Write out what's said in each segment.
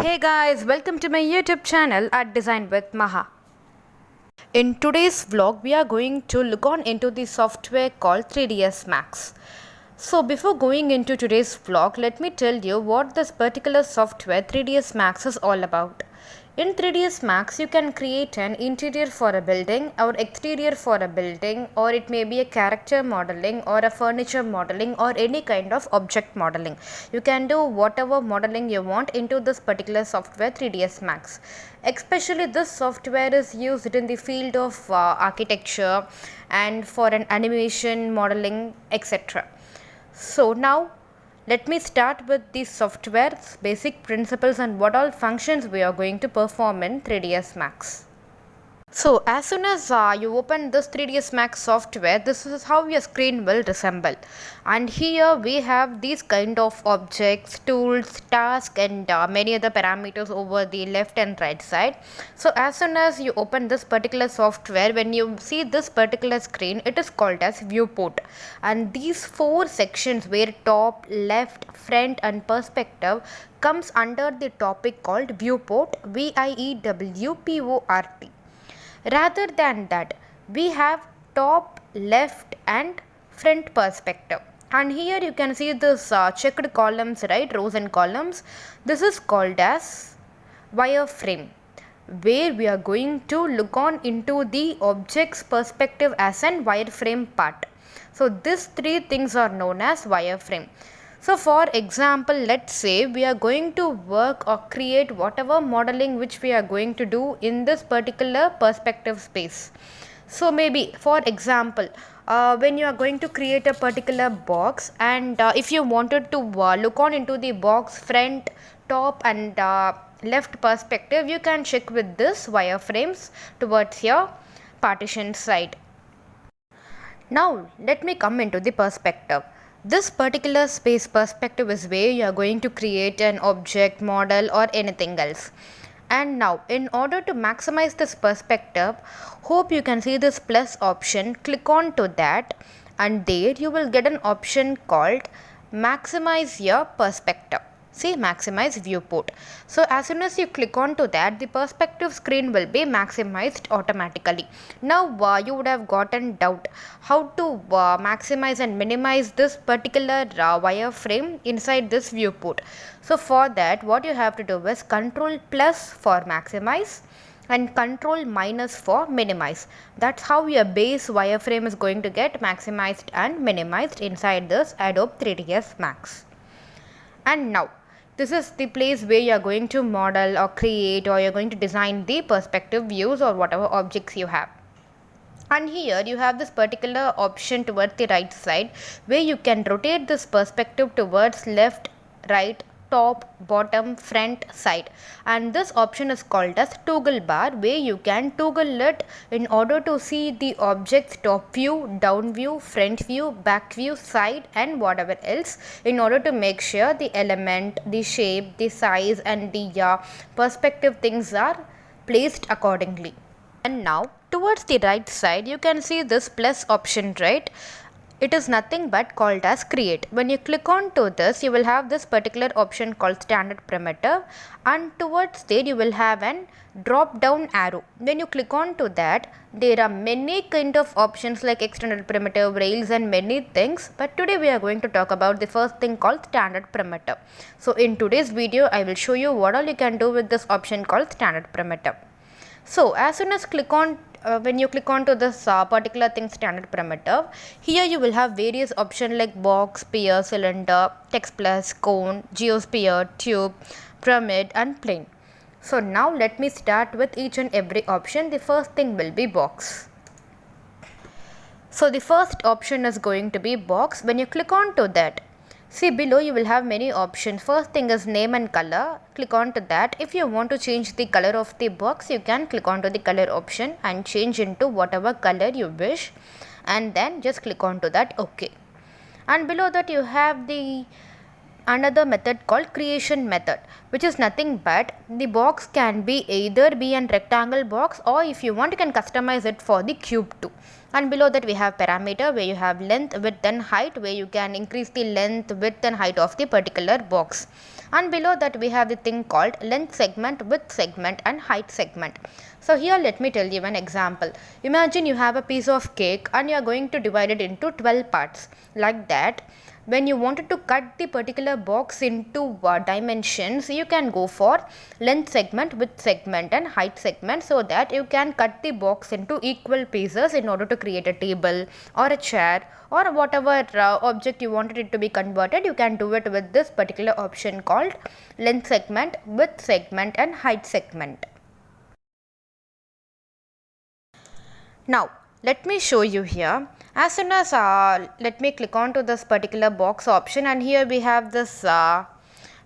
Hey guys, welcome to my YouTube channel at Design with Maha. In today's vlog, we are going to look on into the software called 3ds Max. So before going into today's vlog, let me tell you what this particular software 3ds Max is all about. In 3ds Max, you can create an interior for a building or exterior for a building, or it may be a character modeling or a furniture modeling or any kind of object modeling. You can do whatever modeling you want into this particular software 3ds Max. Especially this software is used in the field of architecture and for an animation modeling, etc. So now let me start with the software's basic principles and what all functions we are going to perform in 3ds Max. So as soon as you open this 3ds Max software, this is how your screen will resemble. And here we have these kind of objects, tools, tasks and many other parameters over the left and right side. So as soon as you open this particular software, when you see this particular screen, it is called as viewport. And these four sections where top, left, front and perspective comes under the topic called viewport, VIEWPORT. Rather than that, we have top, left and front perspective. And here you can see this checked columns, right, rows and columns. This is called as wireframe, where we are going to look on into the object's perspective as an wireframe part. So these three things are known as wireframe. So for example, let's say we are going to work or create whatever modeling which we are going to do in this particular perspective space. So maybe for example, when you are going to create a particular box, and if you wanted to look on into the box front, top and left perspective, you can check with this wireframes towards your partition side. Now let me come into the perspective. This particular space perspective is where you are going to create an object, model or anything else. And now in order to maximize this perspective, hope you can see this plus option. Click on to that and there you will get an option called maximize your perspective. See, maximize viewport. So as soon as you click on to that, the perspective screen will be maximized automatically. Now you would have gotten doubt how to maximize and minimize this particular wireframe inside this viewport. So for that, what you have to do is Control plus for maximize and Control minus for minimize. That's how your base wireframe is going to get maximized and minimized inside this Adobe 3ds Max. And now this is the place where you are going to model or create, or you are going to design the perspective views or whatever objects you have. And here you have this particular option towards the right side where you can rotate this perspective towards left, right, top, bottom, front, side, and this option is called as toggle bar, where you can toggle it in order to see the object's top view, down view, front view, back view, side and whatever else, in order to make sure the element, the shape, the size and the perspective things are placed accordingly. And now towards the right side you can see this plus option, right? It is nothing but called as create. When you click on to this, you will have this particular option called standard primitive, and towards there you will have an drop down arrow. When you click on to that, there are many kind of options like extended primitive, rails and many things, but today we are going to talk about the first thing called standard primitive. So in today's video I will show you what all you can do with this option called standard primitive. So as soon as when you click on to this particular thing standard primitive, here you will have various options like box, sphere, cylinder, text plus, cone, geosphere, tube, pyramid and plane. So now let me start with each and every option. The first thing will be box. So the first option is going to be box. When you click on to that, see below you will have many options. First thing is name and color. Click on to that. If you want to change the color of the box, you can click on to the color option and change into whatever color you wish, and then just click on to that OK. And below that you have the another method called creation method, which is nothing but the box can be either be an rectangle box, or if you want you can customize it for the cube too. And below that we have parameter where you have length, width and height, where you can increase the length, width and height of the particular box. And below that we have the thing called length segment, width segment and height segment. So here let me tell you an example. Imagine you have a piece of cake and you are going to divide it into 12 parts. Like that, when you wanted to cut the particular box into dimensions, you can go for length segment, width segment and height segment, so that you can cut the box into equal pieces in order to create a table or a chair or whatever object you wanted it to be converted. You can do it with this particular option called length segment, width segment and height segment. Now let me show you here. As soon as let me click on to this particular box option, and here we have this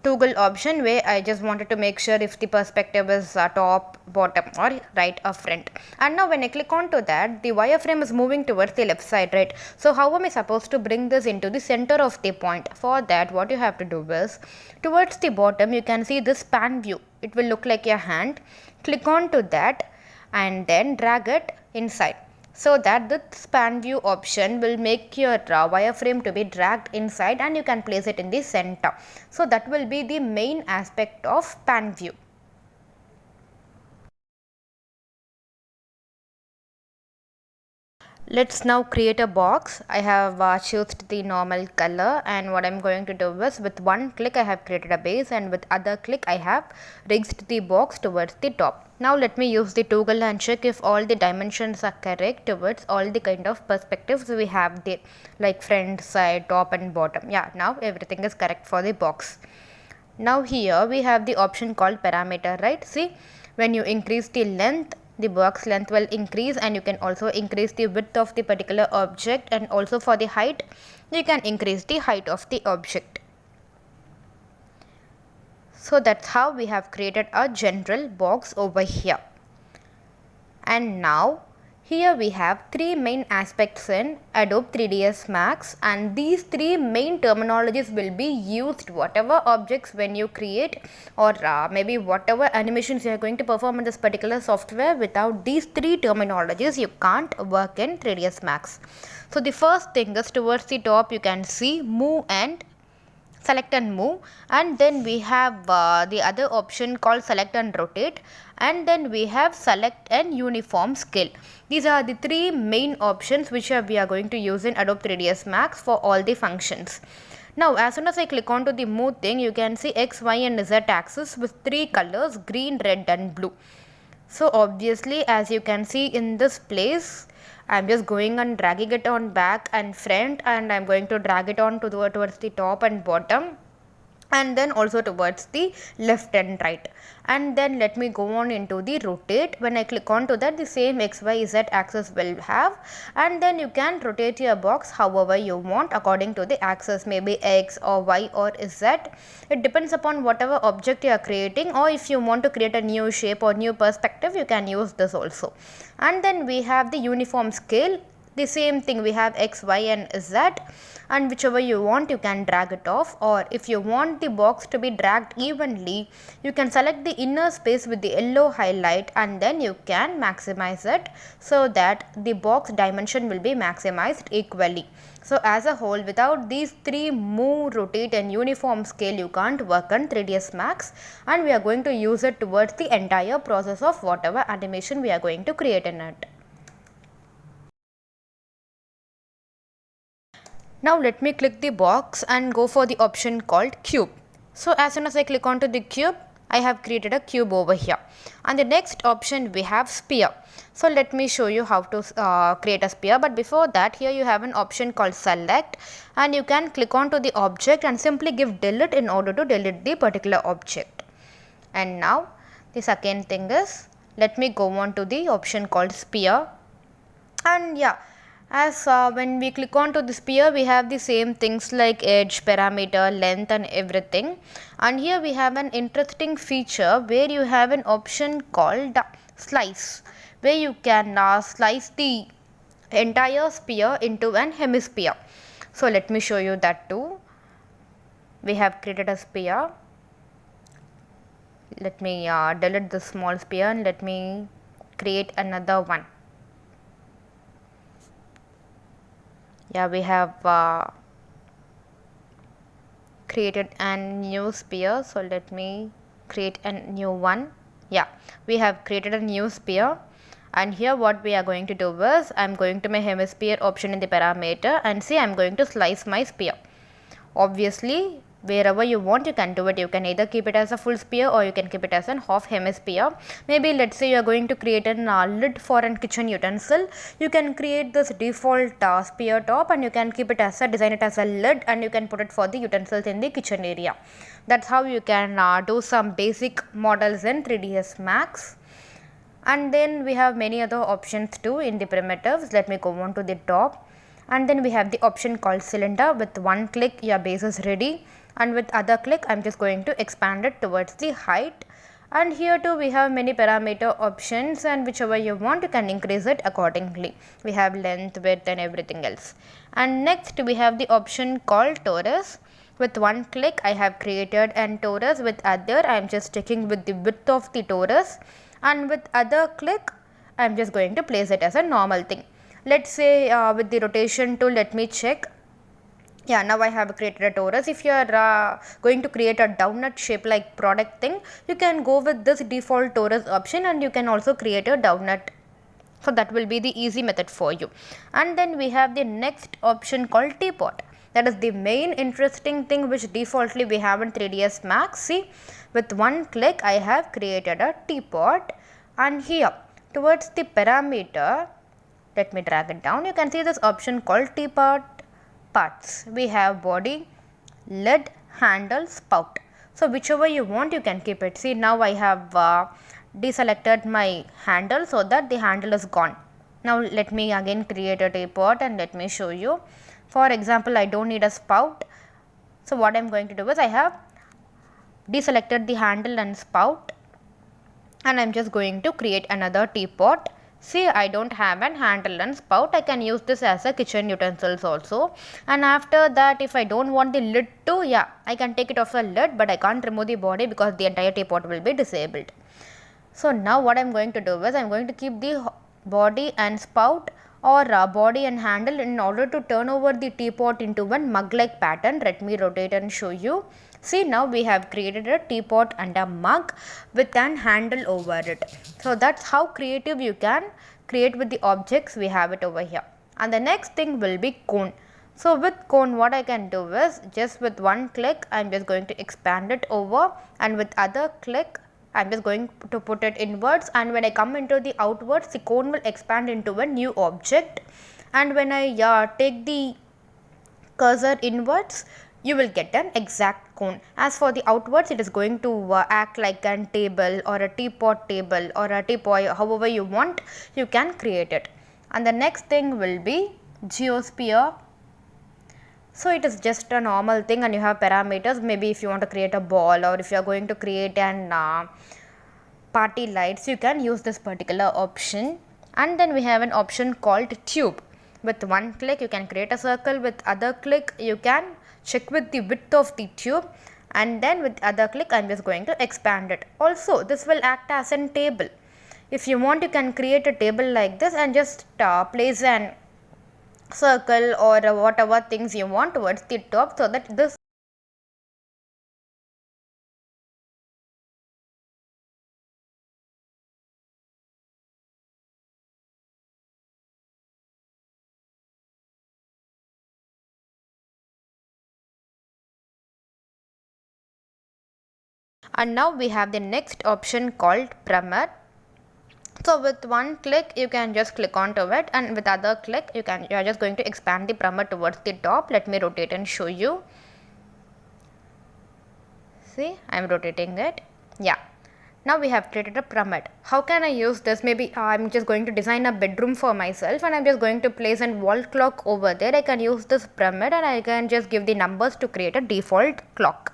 toggle option where I just wanted to make sure if the perspective is top, bottom or right or front. And now when I click on to that, the wireframe is moving towards the left side, right? So how am I supposed to bring this into the center of the point? For that, what you have to do is, towards the bottom you can see this pan view. It will look like your hand. Click on to that and then drag it inside, so that the span view option will make your wireframe to be dragged inside and you can place it in the center. So that will be the main aspect of pan view. Let's now create a box. I have chosen the normal color, and what I'm going to do is, with one click I have created a base, and with other click I have raised the box towards the top. Now let me use the toggle and check if all the dimensions are correct towards all the kind of perspectives we have there, like front, side, top and bottom. Yeah, now everything is correct for the box. Now here we have the option called parameter, right? See, when you increase the length, the box length will increase, and you can also increase the width of the particular object, and also for the height you can increase the height of the object. So that's how we have created a general box over here. And now here we have three main aspects in Adobe 3ds Max, and these three main terminologies will be used whatever objects when you create, or maybe whatever animations you are going to perform in this particular software. Without these three terminologies you can't work in 3ds Max. So the first thing is, towards the top you can see move and select and move, and then we have the other option called select and rotate, and then we have select and uniform scale. These are the three main options which we are going to use in Adobe 3ds Max for all the functions. Now as soon as I click on to the move thing, you can see X, Y and Z axis with three colors, green, red and blue. So obviously, as you can see in this place, I'm just going and dragging it on back and front, and I'm going to drag it on towards the top and bottom, and then also towards the left and right. And then let me go on into the rotate. When I click on to that, the same X, Y, Z axis will have, and then you can rotate your box however you want according to the axis, maybe X or Y or Z. It depends upon whatever object you are creating, or if you want to create a new shape or new perspective, you can use this also. And then we have the uniform scale. The same thing, we have X, Y and Z, and whichever you want you can drag it off, or if you want the box to be dragged evenly, you can select the inner space with the yellow highlight, and then you can maximize it so that the box dimension will be maximized equally. So as a whole, without these three move, rotate and uniform scale, you can't work on 3ds Max, and we are going to use it towards the entire process of whatever animation we are going to create in it. Now let me click the box and go for the option called cube. So as soon as I click onto the cube, I have created a cube over here. And the next option we have sphere. So let me show you how to create a sphere, but before that, here you have an option called select, and you can click onto the object and simply give delete in order to delete the particular object. And now the second thing is, let me go on to the option called sphere, and yeah, as when we click on to the sphere, we have the same things like edge, parameter, length and everything. And here we have an interesting feature where you have an option called slice, where you can slice the entire sphere into an hemisphere. So let me show you that too. we have created a sphere. Let me delete the small sphere and let me create another one. Yeah, we have created a new sphere, so let me create a new one. Yeah, we have created a new sphere, and here what we are going to do is I am going to my hemisphere option in the parameter, and see I am going to slice my sphere. Obviously wherever you want you can do it. You can either keep it as a full sphere or you can keep it as an half hemisphere. Maybe let's say you are going to create a lid for a kitchen utensil. You can create this default sphere top and you can keep it as a design it as a lid, and you can put it for the utensils in the kitchen area. That's how you can do some basic models in 3ds Max. And then we have many other options too in the primitives. Let me go on to the top, and then we have the option called cylinder. With one click your base is ready, and with other click I am just going to expand it towards the height. And here too we have many parameter options, and whichever you want you can increase it accordingly. We have length, width and everything else. And next we have the option called torus. With one click I have created an torus. With other I am just checking with the width of the torus, and with other click I am just going to place it as a normal thing. Let's say with the rotation tool, let me check. Yeah, now I have created a torus. If you are going to create a donut shape like product thing, you can go with this default torus option, and you can also create a donut. So that will be the easy method for you. And then we have the next option called teapot. That is the main interesting thing which defaultly we have in 3ds Max. See, with one click I have created a teapot, and here towards the parameter, let me drag it down. You can see this option called teapot parts. We have body, lid, handle, spout. So whichever you want you can keep it. See, now I have deselected my handle so that the handle is gone. Now let me again create a teapot and let me show you. For example, I don't need a spout. So what I am going to do is I have deselected the handle and spout, and I am just going to create another teapot. See, I don't have an handle and spout. I can use this as a kitchen utensils also. And after that, if I don't want the lid to, yeah, I can take it off the lid, but I can't remove the body because the entire teapot will be disabled. So now what I am going to do is I am going to keep the body and spout or body and handle in order to turn over the teapot into one mug like pattern. Let me rotate and show you. See, now we have created a teapot and a mug with an handle over it. So that's how creative you can create with the objects we have it over here. And the next thing will be cone. So with cone what I can do is just with one click I am just going to expand it over, and with other click I am just going to put it inwards, and when I come into the outwards the cone will expand into a new object, and when I take the cursor inwards you will get an exact cone. As for the outwards it is going to act like a table or a teapot table or a teapot, however you want you can create it. And the next thing will be geosphere. So it is just a normal thing, and you have parameters. Maybe if you want to create a ball or if you are going to create an party lights, you can use this particular option. And then we have an option called tube. With one click you can create a circle, with other click you can check with the width of the tube, and then with other click I am just going to expand it. Also this will act as a table. If you want you can create a table like this and just place an circle or whatever things you want towards the top, so that this and now we have the next option called pyramid. So with one click you can just click onto it, and with other click you are just going to expand the pyramid towards the top. Let me rotate and show you. See, I am rotating it. Yeah. Now we have created a pyramid. How can I use this? Maybe I am just going to design a bedroom for myself and I am just going to place a wall clock over there. I can use this pyramid and I can just give the numbers to create a default clock.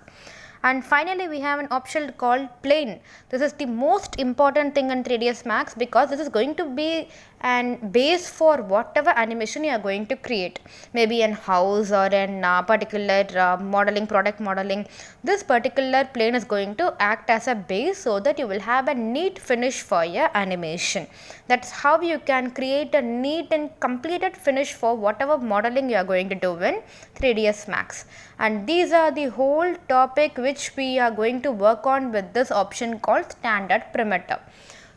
And finally, we have an option called plane. This is the most important thing in 3ds Max because this is going to be an base for whatever animation you are going to create, maybe an house or an particular modeling, product modeling. This particular plane is going to act as a base so that you will have a neat finish for your animation. That's how you can create a neat and completed finish for whatever modeling you are going to do in 3ds Max. And these are the whole topic which we are going to work on with this option called standard perimeter.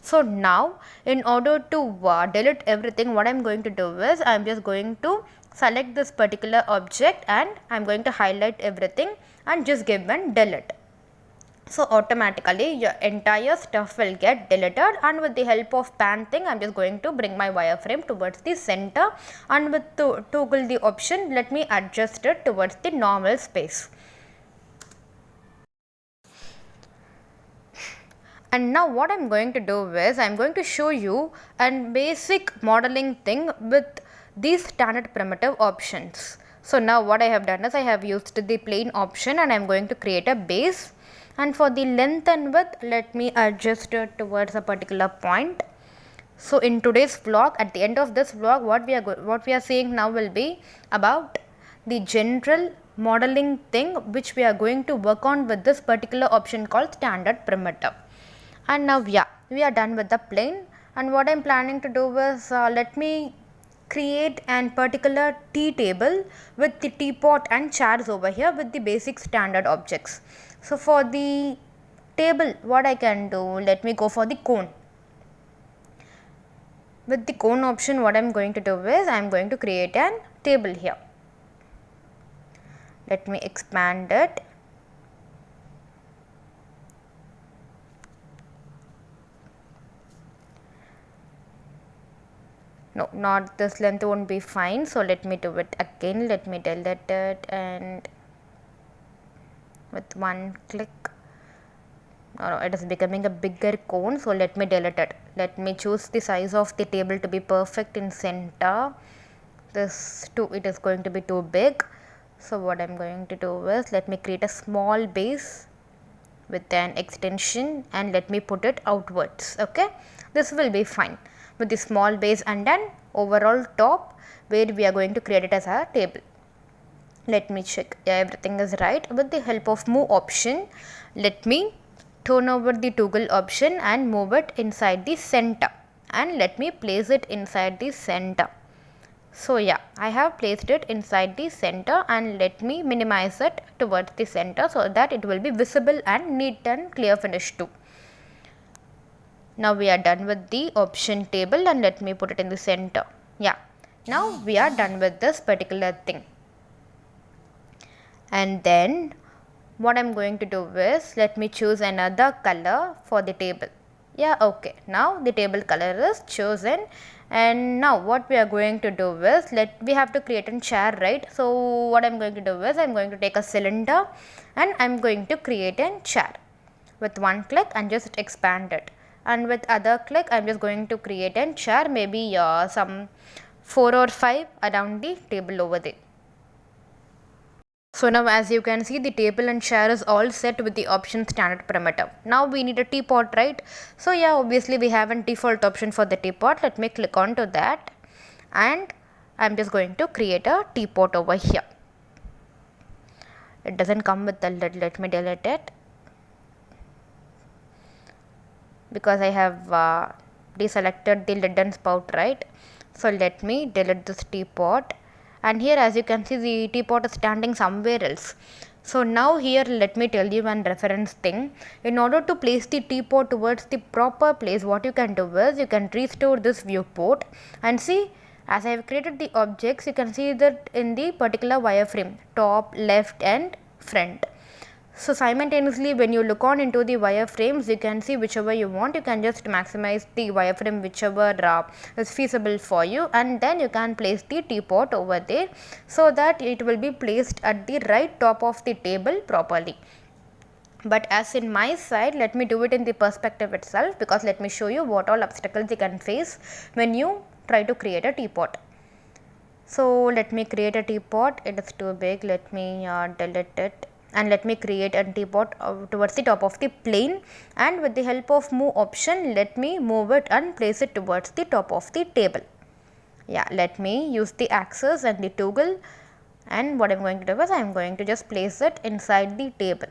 So now, in order to delete everything, what I am going to do is I am just going to select this particular object and I am going to highlight everything and just give one delete. So automatically your entire stuff will get deleted, and with the help of pan thing I am just going to bring my wireframe towards the center, and with toggle the option, let me adjust it towards the normal space. And now what I am going to do is I am going to show you a basic modeling thing with these standard primitive options. So now what I have done is I have used the plane option and I am going to create a base, and for the length and width let me adjust it towards a particular point. So in today's vlog, at the end of this vlog, what we are seeing now will be about the general modeling thing which we are going to work on with this particular option called standard perimeter. And now we are done with the plane, and what I am planning to do is let me create an particular tea table with the teapot and chairs over here with the basic standard objects. So for the table, what I can do, let me go for the cone. With the cone option, what I am going to do is I am going to create an table here. Let me expand it. No, not this length won't be fine, so let me do it again. Let me delete it, and with one click, no, it is becoming a bigger cone, so let me delete it. Let me choose the size of the table to be perfect in center. It is going to be too big, so what I am going to do is let me create a small base with an extension and let me put it outwards. Okay, this will be fine with the small base and an overall top where we are going to create it as a table. Let me check, yeah, everything is right. With the help of move option, let me turn over the toggle option and move it inside the center, and let me place it inside the center. So yeah, I have placed it inside the center, and let me minimize it towards the center so that it will be visible and neat and clear finish too. Now we are done with the option table, and let me put it in the center. Yeah, now we are done with this particular thing. And then what I am going to do is let me choose another color for the table. Yeah, okay, now the table color is chosen. And now what we are going to do is we have to create a chair, right? So what I am going to do is I am going to take a cylinder and I am going to create a chair. With one click and just expand it, and with other click I am just going to create a chair, maybe some 4 or 5 around the table over there. So now as you can see, the table and chair is all set with the option standard perimeter. Now we need a teapot, right? So yeah, obviously we have a default option for the teapot. Let me click on to that, and I'm just going to create a teapot over here. It doesn't come with the lid. Let me delete it because I have deselected the lid and spout, right? So let me delete this teapot. And here as you can see, the teapot is standing somewhere else. So now here let me tell you one reference thing. In order to place the teapot towards the proper place, what you can do is you can restore this viewport, and see, as I have created the objects, you can see that in the particular wireframe, top, left and front. So simultaneously when you look on into the wireframes, you can see whichever you want. You can just maximize the wireframe whichever is feasible for you, and then you can place the teapot over there so that it will be placed at the right top of the table properly. But as in my side, let me do it in the perspective itself, because let me show you what all obstacles you can face when you try to create a teapot. So let me create a teapot. It is too big. Let me delete it. and let me create a teapot towards the top of the plane, and with the help of move option let me move it and place it towards the top of the table. Yeah, let me use the axis and the toggle, and what I am going to do is I am going to just place it inside the table.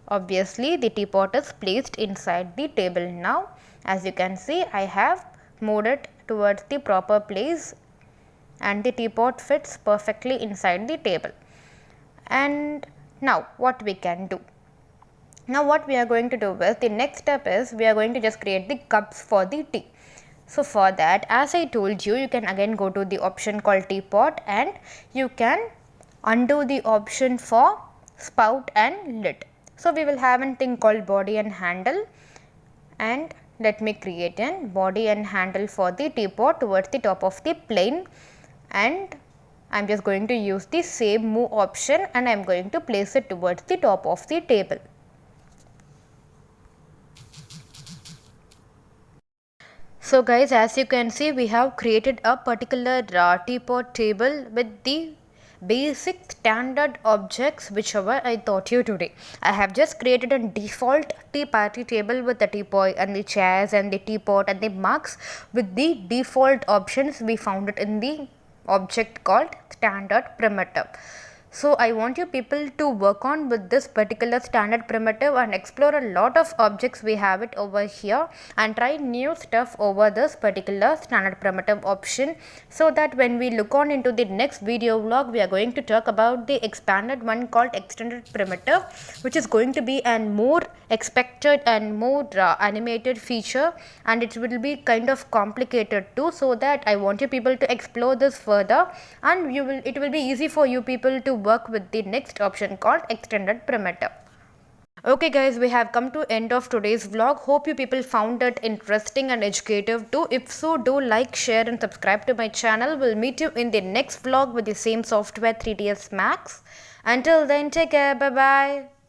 Obviously the teapot is placed inside the table now. As you can see, I have moved it towards the proper place and the teapot fits perfectly inside the table. And now what we can do? Now what we are going to do is, the next step is we are going to just create the cups for the tea. So for that, as I told you, you can again go to the option called teapot and you can undo the option for spout and lid. So we will have a thing called body and handle, and let me create a body and handle for the teapot towards the top of the plane, and I am just going to use the same move option and I am going to place it towards the top of the table. So guys, as you can see, we have created a particular teapot table with the basic standard objects whichever I taught you today. I have just created a default tea party table with the teapot and the chairs and the teapot and the mugs with the default options we found it in the object called standard primitive. So I want you people to work on with this particular standard primitive and explore a lot of objects we have it over here, and try new stuff over this particular standard primitive option, so that when we look on into the next video vlog, we are going to talk about the expanded one called extended primitive, which is going to be a more expected and more animated feature, and it will be kind of complicated too. So that I want you people to explore this further, and it will be easy for you people to work with the next option called extended primitive. Okay guys, we have come to end of today's vlog. Hope you people found it interesting and educative too. If so, do like, share and subscribe to my channel. We'll meet you in the next vlog with the same software, 3ds Max. Until then, take care. Bye bye.